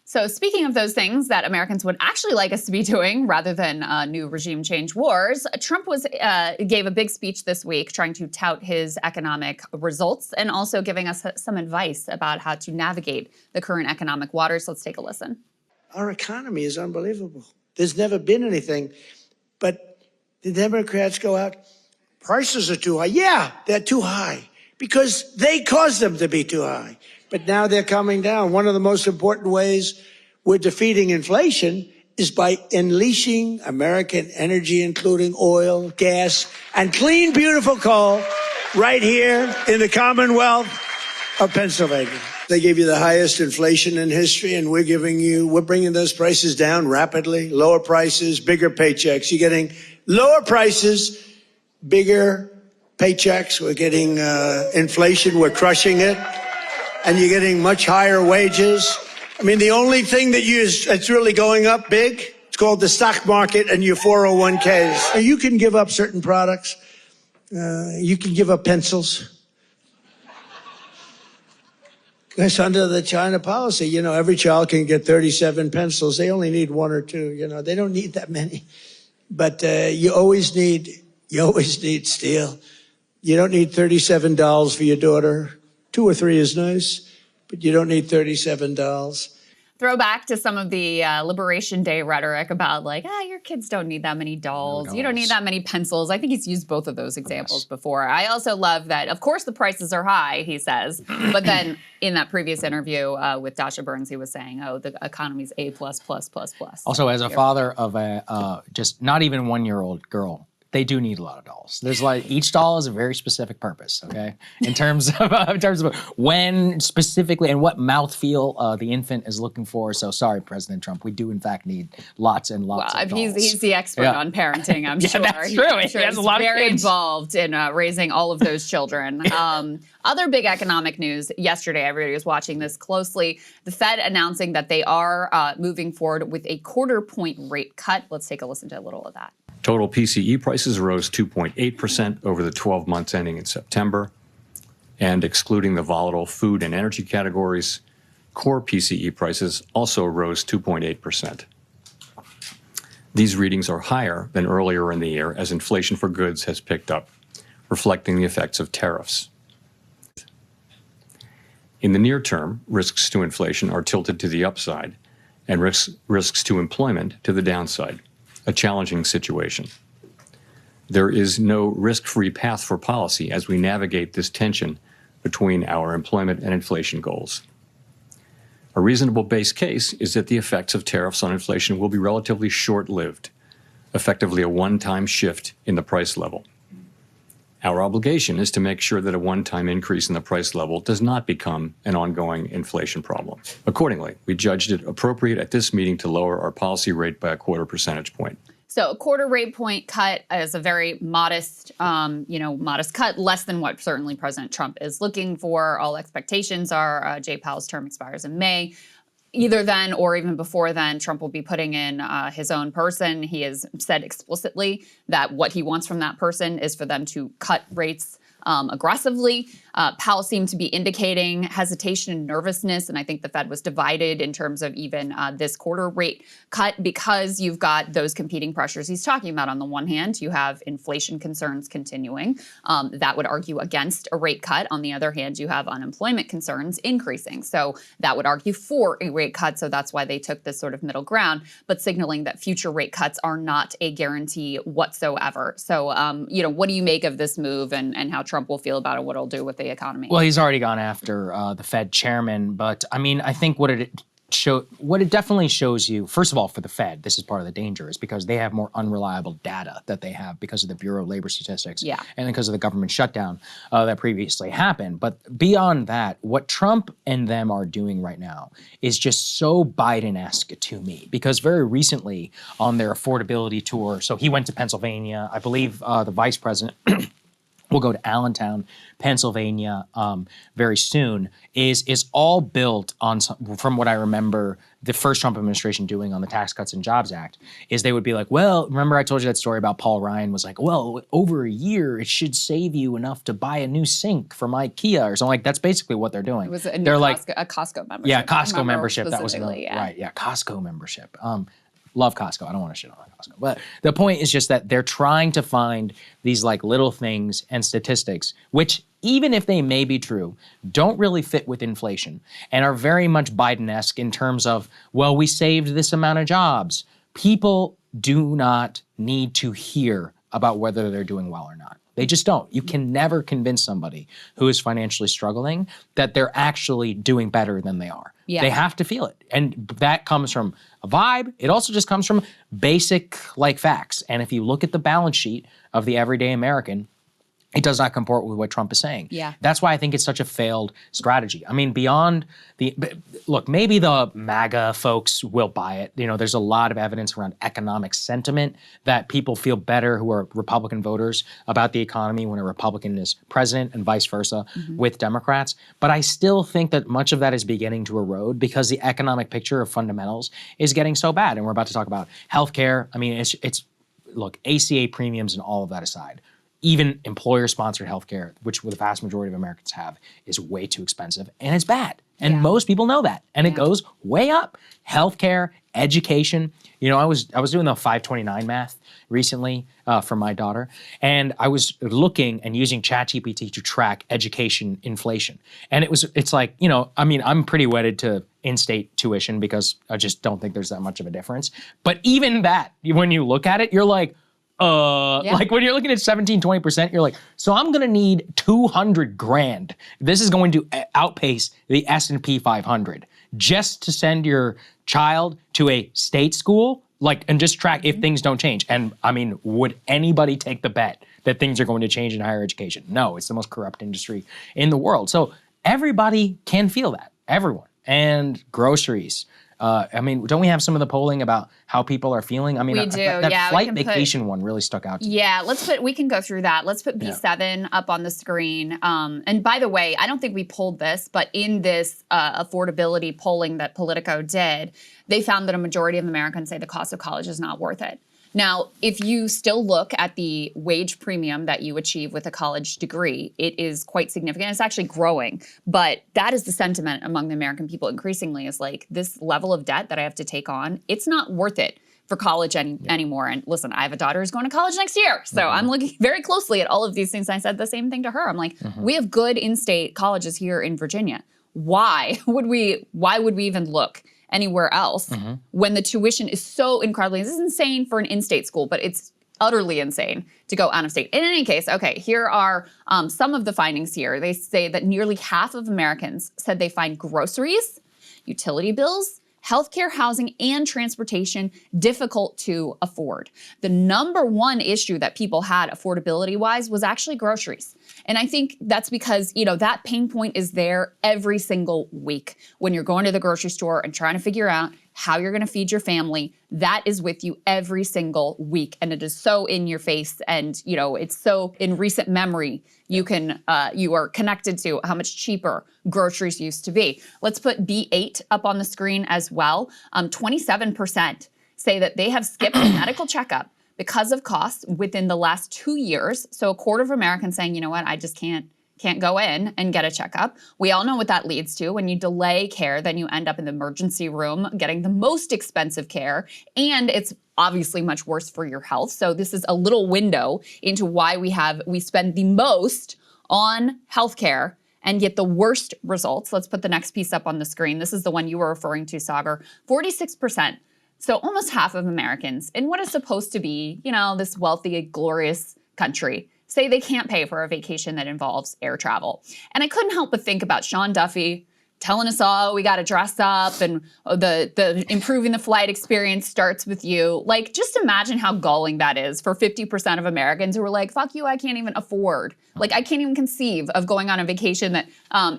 So speaking of those things that Americans would actually like us to be doing rather than new regime change wars, Trump gave a big speech this week trying to tout his economic results and also giving us some advice about how to navigate the current economic waters. Let's take a listen. Our economy is unbelievable. There's never been anything. But the Democrats go out, prices are too high. Yeah, they're too high because they caused them to be too high. But now they're coming down. One of the most important ways we're defeating inflation is by unleashing American energy, including oil, gas, and clean, beautiful coal right here in the Commonwealth of Pennsylvania. They gave you the highest inflation in history, and we're bringing those prices down rapidly. Lower prices, bigger paychecks. You're getting lower prices, bigger paychecks. We're getting inflation. We're crushing it. And you're getting much higher wages. I mean, the only thing that's really going up big, it's called the stock market and your 401ks. You can give up certain products. You can give up pencils. Because under the China policy, every child can get 37 pencils. They only need one or two, they don't need that many. But you always need steel. You don't need $37 for your daughter. 2 or 3 is nice, but you don't need $37. Throwback to some of the Liberation Day rhetoric about your kids don't need that many dolls. You don't need that many pencils. I think he's used both of those examples before. I also love that, of course, the prices are high, he says. But then in that previous interview with Dasha Burns, he was saying, the economy's A+++++. Also, as a father of a just not even 1-year-old girl, they do need a lot of dolls. There's each doll has a very specific purpose, okay? In terms of when specifically and what mouthfeel the infant is looking for. So sorry, President Trump, we do in fact need lots and lots of dolls. He's the expert on parenting, I'm sure. That's true. He has a lot of kids. Very involved in raising all of those children. Other big economic news yesterday, everybody was watching this closely. The Fed announcing that they are moving forward with a 1/4-point rate cut. Let's take a listen to a little of that. Total PCE prices rose 2.8% over the 12 months ending in September. And excluding the volatile food and energy categories, core PCE prices also rose 2.8%. These readings are higher than earlier in the year as inflation for goods has picked up, reflecting the effects of tariffs. In the near term, risks to inflation are tilted to the upside and risks to employment to the downside. A challenging situation. There is no risk-free path for policy as we navigate this tension between our employment and inflation goals. A reasonable base case is that the effects of tariffs on inflation will be relatively short-lived, effectively a one-time shift in the price level. Our obligation is to make sure that a one-time increase in the price level does not become an ongoing inflation problem. Accordingly, we judged it appropriate at this meeting to lower our policy rate by a 1/4 percentage point. So a 1/4 rate point cut is a very modest, modest cut, less than what certainly President Trump is looking for. All expectations are Jay Powell's term expires in May. Either then or even before then, Trump will be putting in his own person. He has said explicitly that what he wants from that person is for them to cut rates aggressively. Powell seemed to be indicating hesitation and nervousness, and I think the Fed was divided in terms of even this 1/4 rate cut because you've got those competing pressures he's talking about. On the one hand, you have inflation concerns continuing. That would argue against a rate cut. On the other hand, you have unemployment concerns increasing. So that would argue for a rate cut, so that's why they took this sort of middle ground, but signaling that future rate cuts are not a guarantee whatsoever. So, what do you make of this move and how Trump will feel about it, what it'll do with the economy? Well, he's already gone after the Fed chairman, but I mean, I think what it definitely shows you, first of all, for the Fed, this is part of the danger, is because they have more unreliable data that they have because of the Bureau of Labor Statistics and because of the government shutdown that previously happened. But beyond that, what Trump and them are doing right now is just so Biden-esque to me, because very recently on their affordability tour, so he went to Pennsylvania, I believe the vice president we'll go to Allentown, Pennsylvania, very soon, is all built on, from what I remember, the first Trump administration doing on the Tax Cuts and Jobs Act, is they would be like, well, remember I told you that story about Paul Ryan was like, well, over a year, it should save you enough to buy a new sink from IKEA or something. Like, that's basically what they're doing. It was a they're like, Costco membership. yeah, Costco membership. That was yeah. right. Yeah, Costco membership. Love Costco. I don't want to shit on Costco. But the point is just that they're trying to find these like little things and statistics, which even if they may be true, don't really fit with inflation and are very much Biden-esque in terms of, well, we saved this amount of jobs. People do not need to hear about whether they're doing well or not. They just don't. You can never convince somebody who is financially struggling that they're actually doing better than they are. Yeah. They have to feel it. And that comes from a vibe. It also just comes from basic like facts. And if you look at the balance sheet of the everyday American, it does not comport with what Trump is saying. Yeah. That's why I think it's such a failed strategy. I mean, beyond look, maybe the MAGA folks will buy it. You know, there's a lot of evidence around economic sentiment that people feel better who are Republican voters about the economy when a Republican is president and vice versa with Democrats. But I still think that much of that is beginning to erode because the economic picture of fundamentals is getting so bad. And we're about to talk about healthcare. I mean, it's look, ACA premiums and all of that aside, even employer-sponsored healthcare, which the vast majority of Americans have, is way too expensive and it's bad. And most people know that. And it goes way up. Healthcare, education. You know, I was doing the 529 math recently for my daughter, and I was looking and using ChatGPT to track education inflation. And it's like, you know, I mean, I'm pretty wedded to in-state tuition because I just don't think there's that much of a difference. But even that, when you look at it, you're like, like when you're looking at 17, 20%, you're like, so I'm going to need 200 grand. This is going to outpace the S&P 500 just to send your child to a state school, like, and just track if things don't change. And I mean, would anybody take the bet that things are going to change in higher education? No, it's the most corrupt industry in the world. So everybody can feel that, everyone. And groceries. I mean, don't we have some of the polling about how people are feeling? I mean, We do, that flight vacation one really stuck out to me. Yeah, we can go through that. Let's put B7 up on the screen. And by the way, I don't think we pulled this, but in this affordability polling that Politico did, they found that a majority of Americans say the cost of college is not worth it. Now, if you still look at the wage premium that you achieve with a college degree, it is quite significant. It's actually growing. But that is the sentiment among the American people increasingly, is like, this level of debt that I have to take on, it's not worth it for college anymore. And listen, I have a daughter who's going to college next year. So I'm looking very closely at all of these things. I said the same thing to her. I'm like, we have good in-state colleges here in Virginia. Why would we even look anywhere else when the tuition is so incredibly, this is insane for an in-state school, but it's utterly insane to go out of state. In any case, okay, here are some of the findings here. They say that nearly half of Americans said they find groceries, utility bills, healthcare, housing, and transportation difficult to afford. The number one issue that people had affordability-wise was actually groceries. And I think that's because, you know, that pain point is there every single week when you're going to the grocery store and trying to figure out how you're going to feed your family. That is with you every single week. And it is so in your face. And, you know, it's so in recent memory, you are connected to how much cheaper groceries used to be. Let's put B8 up on the screen as well. 27% say that they have skipped a medical checkup because of costs within the last 2 years. So a quarter of Americans saying, you know what, I just can't go in and get a checkup. We all know what that leads to. When you delay care, then you end up in the emergency room getting the most expensive care, and it's obviously much worse for your health. So this is a little window into why we spend the most on healthcare and get the worst results. Let's put the next piece up on the screen. This is the one you were referring to, Saagar. 46%. So almost half of Americans in what is supposed to be, you know, this wealthy, glorious country say they can't pay for a vacation that involves air travel. And I couldn't help but think about Sean Duffy telling us all we got to dress up and the improving the flight experience starts with you. Like, just imagine how galling that is for 50% of Americans who are like, fuck you, I can't even afford. Like, I can't even conceive of going on a vacation that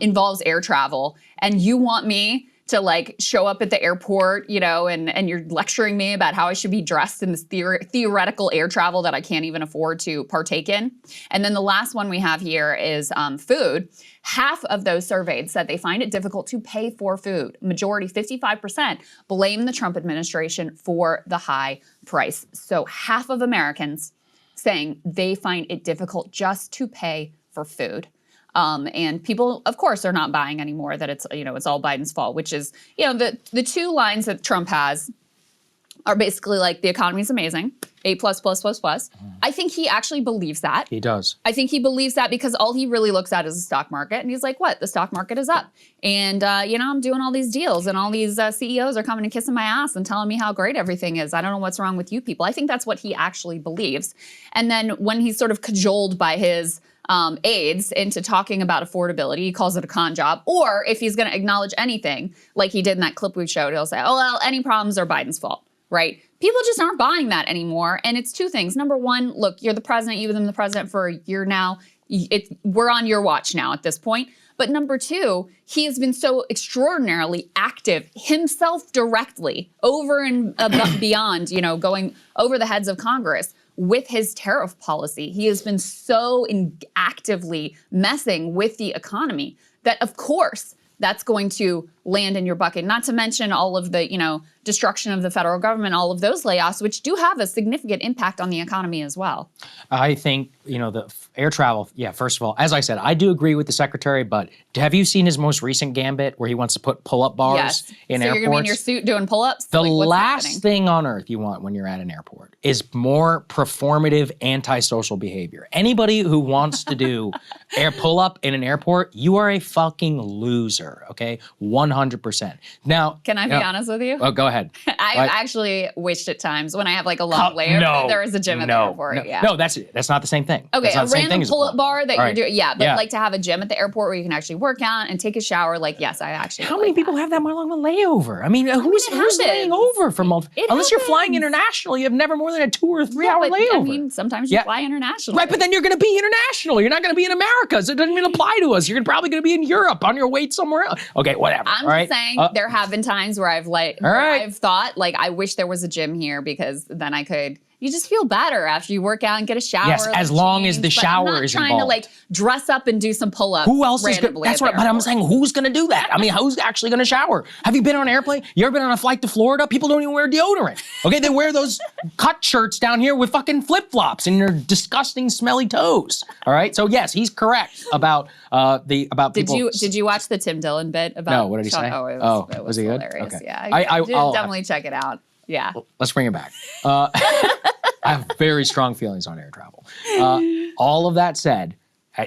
involves air travel. And you want me to like show up at the airport, you know, and you're lecturing me about how I should be dressed in this theoretical air travel that I can't even afford to partake in. And then the last one we have here is food. Half of those surveyed said they find it difficult to pay for food. Majority, 55%, blame the Trump administration for the high price. So half of Americans saying they find it difficult just to pay for food. And people, of course, are not buying anymore that it's, you know, it's all Biden's fault, which is, you know, the two lines that Trump has are basically like the economy's amazing, A++++. I think he actually believes that. He does. I think he believes that because all he really looks at is the stock market. And he's like, what? The stock market is up. And, you know, I'm doing all these deals and all these CEOs are coming and kissing my ass and telling me how great everything is. I don't know what's wrong with you people. I think that's what he actually believes. And then when he's sort of cajoled by his aides into talking about affordability, he calls it a con job. Or if he's going to acknowledge anything, like he did in that clip we showed, he'll say, oh, well, any problems are Biden's fault. Right? People just aren't buying that anymore. And it's two things. Number one, look, you're the president. You've been the president for a year now. We're on your watch now at this point. But number two, he has been so extraordinarily active himself directly over and beyond, you know, going over the heads of Congress with his tariff policy. He has been so actively messing with the economy that, of course, that's going to land in your bucket. Not to mention all of the, you know, destruction of the federal government, all of those layoffs, which do have a significant impact on the economy as well. I think, you know, the air travel, yeah, first of all, as I said, I do agree with the secretary, but have you seen his most recent gambit where he wants to put pull-up bars in airports? So you're going to be in your suit doing pull-ups? The last thing on earth you want when you're at an airport is more performative antisocial behavior. Anybody who wants to do air pull-up in an airport, you are a fucking loser, okay? 100%. Now, can I be honest with you? Oh, go ahead. I actually wished at times when I have like a long layover, there was a gym at the airport. No, that's not the same thing. Okay, a random pull-up bar that you're doing. Yeah, but Yeah. like to have a gym at the airport where you can actually work out and take a shower. Like, yes, I actually. How many people have that long of a layover? I mean, who's laying over for multiple? Unless you're flying international, you have never more than a 2 or 3 hour layover. I mean, sometimes you fly international. Right, but then you're going to be international. You're not going to be in America, so it doesn't even apply to us. You're probably going to be in Europe on your way somewhere else. Okay, whatever. I'm just saying there have been times where I've thought like I wish there was a gym here because then I could. You just feel better after you work out and get a shower. Yes, as long as the shower is involved. I'm not trying to like dress up and do some pull-ups. Who else is going to? That's what. But I'm saying, who's going to do that? I mean, who's actually going to shower? Have you been on an airplane? You ever been on a flight to Florida? People don't even wear deodorant. Okay, they wear those cut shirts down here with fucking flip-flops and their disgusting, smelly toes. All right. So yes, he's correct about people. Did you watch the Tim Dillon bit about? No. What did he say? Oh, it was he good? hilarious. Okay. Yeah, I'll definitely check it out. Yeah. Let's bring it back. I have very strong feelings on air travel. All of that said,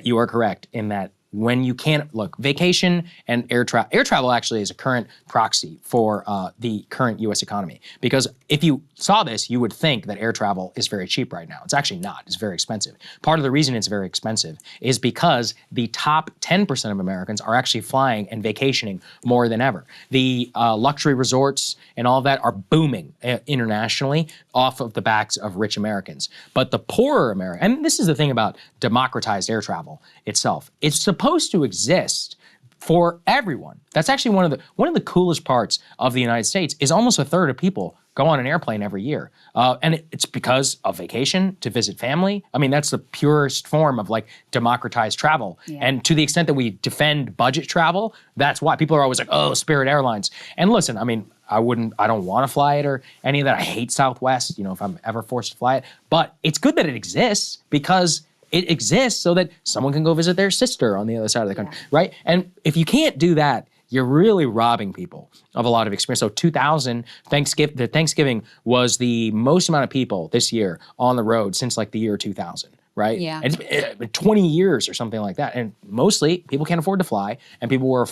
you are correct in that when you can't, look, vacation and air travel actually is a current proxy for the current U.S. economy. Because if you saw this, you would think that air travel is very cheap right now. It's actually not. It's very expensive. Part of the reason it's very expensive is because the top 10% of Americans are actually flying and vacationing more than ever. The luxury resorts and all of that are booming internationally off of the backs of rich Americans. But the poorer Americans, and this is the thing about democratized air travel itself, it's supposed to exist for everyone. That's actually one of the coolest parts of the United States is almost a third of people go on an airplane every year. And it's because of vacation, to visit family. I mean, that's the purest form of like democratized travel. Yeah. And to the extent that we defend budget travel, that's why people are always like, oh, Spirit Airlines. And listen, I mean, I don't want to fly it or any of that. I hate Southwest, you know, if I'm ever forced to fly it. But it's good that it exists because it exists so that someone can go visit their sister on the other side of the country, right? And if you can't do that, you're really robbing people of a lot of experience. So 2000, Thanksgiving was the most amount of people this year on the road since like the year 2000, right? Yeah. And it's been 20 years or something like that. And mostly people can't afford to fly and people are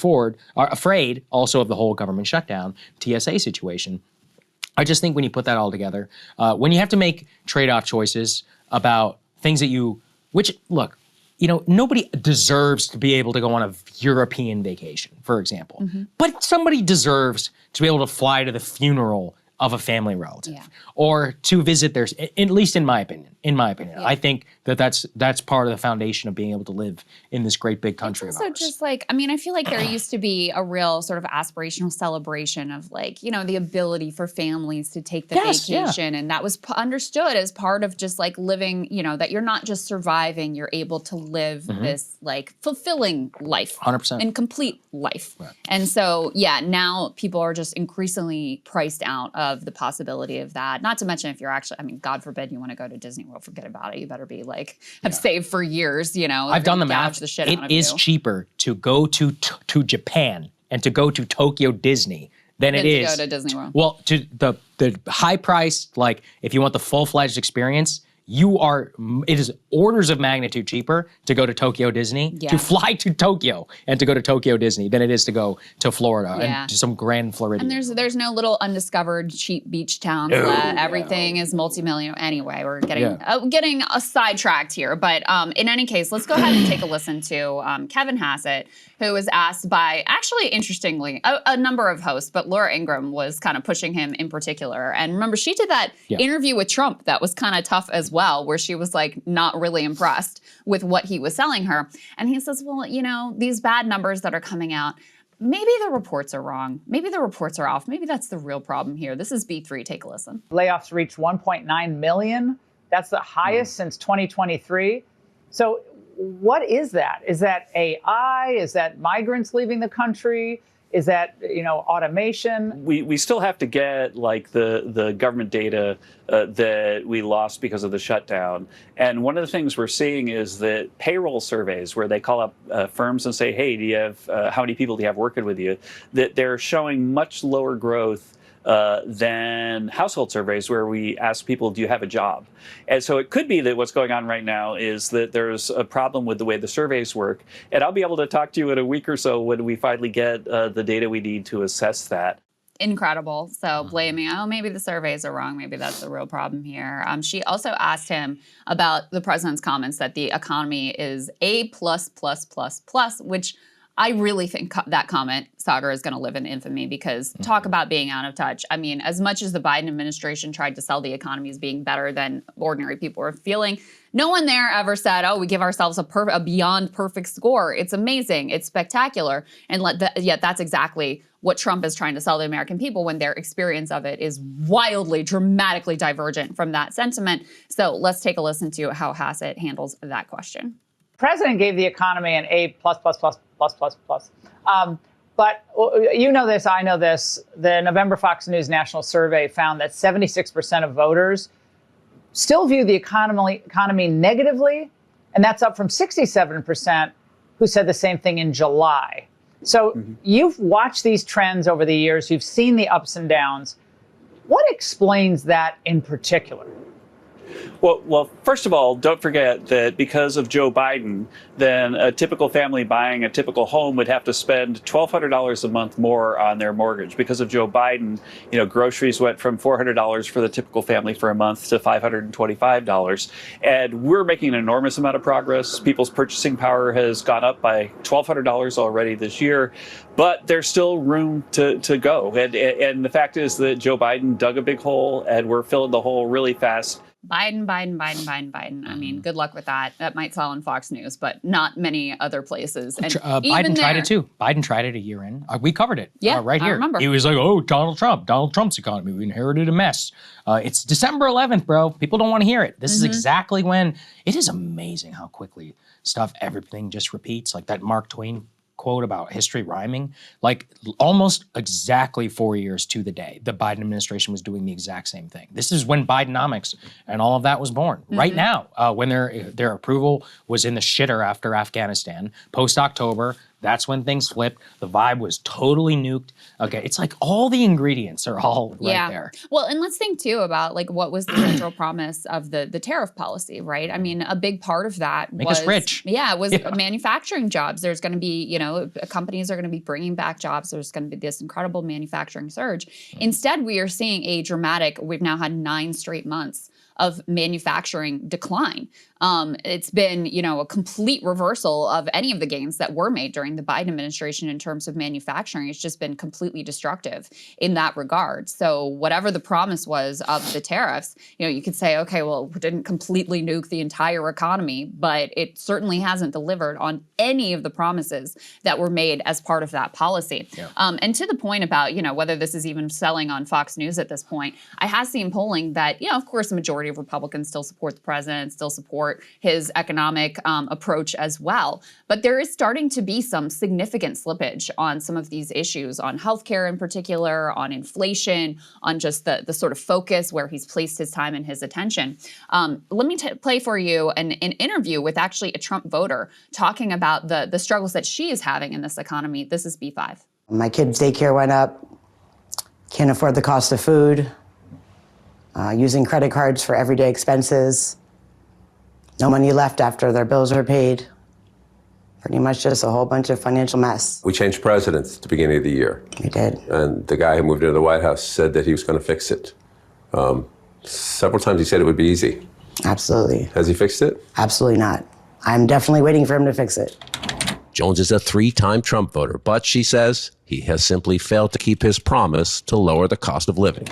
afraid also of the whole government shutdown, TSA situation. I just think when you put that all together, when you have to make trade-off choices about things that which, look, you know, nobody deserves to be able to go on a European vacation, for example. Mm-hmm. But somebody deserves to be able to fly to the funeral of a family relative, Yeah. or to visit their, at least in my opinion, I think that's part of the foundation of being able to live in this great big country of Also, ours. just like, I mean, I feel like there used to be a real sort of aspirational celebration of like, you know, the ability for families to take the vacation. And that was understood as part of just like living, you know, that you're not just surviving, you're able to live this like fulfilling life. 100%. And complete life. Right. And so, yeah, now people are just increasingly priced out of the possibility of that. Not to mention if you're actually, I mean, God forbid you want to go to Disney World, forget about it. You better be like, have saved for years, you know. I've done the math. It is cheaper to go to Japan and to go to Tokyo Disney than it is to go to Disney World. Well, to the high price, like if you want the full-fledged experience, it is orders of magnitude cheaper to go to Tokyo Disney, to fly to Tokyo and to go to Tokyo Disney than it is to go to Florida and to some grand Floridian. And there's no little undiscovered cheap beach towns. Everything is multi-million. Anyway, we're getting sidetracked here. But in any case, let's go ahead and take a listen to Kevin Hassett, who was asked by, actually, interestingly, a number of hosts, but Laura Ingraham was kind of pushing him in particular. And remember, she did that interview with Trump that was kind of tough as well, where she was like not really impressed with what he was selling her. And he says, well, you know, these bad numbers that are coming out, maybe the reports are wrong. Maybe the reports are off. Maybe that's the real problem here. This is B3. Take a listen. Layoffs reached 1.9 million. That's the highest since 2023. So what is that? Is that AI? Is that migrants leaving the country? Is that, you know, automation? We still have to get like the government data that we lost because of the shutdown. And one of the things we're seeing is that payroll surveys, where they call up firms and say, hey, do you have how many people do you have working with you? That they're showing much lower growth than household surveys where we ask people, do you have a job? And so it could be that what's going on right now is that there's a problem with the way the surveys work. And I'll be able to talk to you in a week or so when we finally get the data we need to assess that. Incredible. So blaming, oh, maybe the surveys are wrong. Maybe that's the real problem here. She also asked him about the president's comments that the economy is A++++, which I really think that comment, Saagar, is going to live in infamy because talk about being out of touch. I mean, as much as the Biden administration tried to sell the economy as being better than ordinary people are feeling, no one there ever said, oh, we give ourselves a beyond perfect score. It's amazing. It's spectacular. And yet that's exactly what Trump is trying to sell the American people when their experience of it is wildly, dramatically divergent from that sentiment. So let's take a listen to how Hassett handles that question. President gave the economy an A+++++++. But you know this, I know this. The November Fox News National Survey found that 76% of voters still view the economy negatively, and that's up from 67% who said the same thing in July. So you've watched these trends over the years. You've seen the ups and downs. What explains that in particular? Well, first of all, don't forget that because of Joe Biden, then a typical family buying a typical home would have to spend $1,200 a month more on their mortgage. Because of Joe Biden, you know, groceries went from $400 for the typical family for a month to $525. And we're making an enormous amount of progress. People's purchasing power has gone up by $1,200 already this year, but there's still room to go. And the fact is that Joe Biden dug a big hole, and we're filling the hole really fast. Biden. I mean, good luck with that. That might sell on Fox News, but not many other places. And Biden tried it too. Biden tried it a year in. We covered it right here. I remember. He was like, oh, Donald Trump's economy. We inherited a mess. It's December 11th, bro. People don't want to hear it. This is exactly when, it is amazing how quickly everything just repeats. Like that Mark Twain quote about history rhyming, like almost exactly 4 years to the day, the Biden administration was doing the exact same thing. This is when Bidenomics and all of that was born. Right now, when their approval was in the shitter after Afghanistan, post-October, that's when things flipped. The vibe was totally nuked. Okay, it's like all the ingredients are all right there. Well, and let's think too about like what was the central promise of the tariff policy, right? I mean, a big part of that Make us rich. Yeah, was manufacturing jobs. There's going to be, you know, companies are going to be bringing back jobs. There's going to be this incredible manufacturing surge. Instead, we are seeing a dramatic, we've now had 9 straight months of manufacturing decline. It's been, a complete reversal of any of the gains that were made during the Biden administration in terms of manufacturing. It's just been completely destructive in that regard. So whatever the promise was of the tariffs, you could say, okay, well, we didn't completely nuke the entire economy, but it certainly hasn't delivered on any of the promises that were made as part of that policy. Yeah. And to the point about, whether this is even selling on Fox News at this point, I have seen polling that, of course, the majority of Republicans still support the president, still support his economic approach as well. But there is starting to be some significant slippage on some of these issues, on healthcare in particular, on inflation, on just the sort of focus where he's placed his time and his attention. Let me play for you an interview with actually a Trump voter talking about the struggles that she is having in this economy. This is B5. My kids' daycare went up, can't afford the cost of food, using credit cards for everyday expenses, no money left after their bills are paid. Pretty much just a whole bunch of financial mess. We changed presidents at the beginning of the year. We did. And the guy who moved into the White House said that he was going to fix it. Several times he said it would be easy. Absolutely. Has he fixed it? Absolutely not. I'm definitely waiting for him to fix it. Jones is a 3-time Trump voter, but she says he has simply failed to keep his promise to lower the cost of living.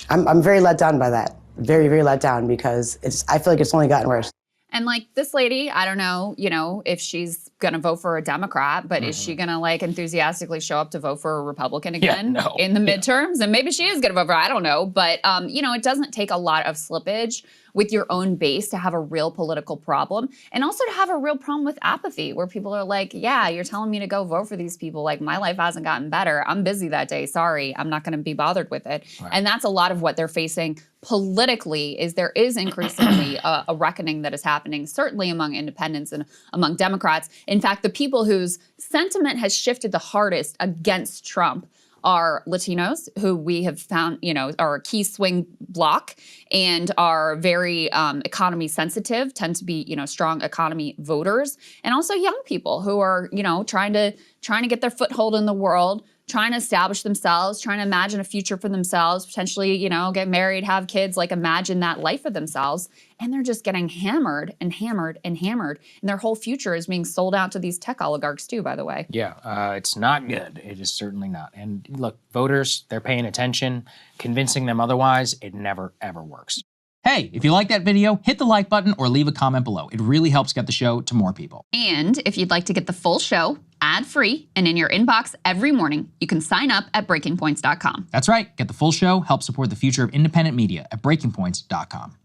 I'm very let down by that. Very, very let down because I feel like it's only gotten worse. And this lady, I don't know, if she's going to vote for a Democrat, but is she going to enthusiastically show up to vote for a Republican again in the midterms? And maybe she is going to vote for, I don't know. But, it doesn't take a lot of slippage with your own base to have a real political problem, and also to have a real problem with apathy, where people are like, yeah, you're telling me to go vote for these people. My life hasn't gotten better. I'm busy that day. Sorry, I'm not going to be bothered with it. Right. And that's a lot of what they're facing politically. There is increasingly a reckoning that is happening, certainly among independents and among Democrats. In fact, the people whose sentiment has shifted the hardest against Trump are Latinos, who we have found, are a key swing bloc and are very economy sensitive, tend to be, strong economy voters, and also young people who are, trying to get their foothold in the world, trying to establish themselves, trying to imagine a future for themselves, potentially, get married, have kids, imagine that life for themselves. And they're just getting hammered and hammered and hammered. And their whole future is being sold out to these tech oligarchs too, by the way. Yeah, it's not good. It is certainly not. And look, voters, they're paying attention. Convincing them otherwise, it never, ever works. Hey, if you like that video, hit the like button or leave a comment below. It really helps get the show to more people. And if you'd like to get the full show ad-free and in your inbox every morning, you can sign up at breakingpoints.com. That's right. Get the full show, help support the future of independent media at breakingpoints.com.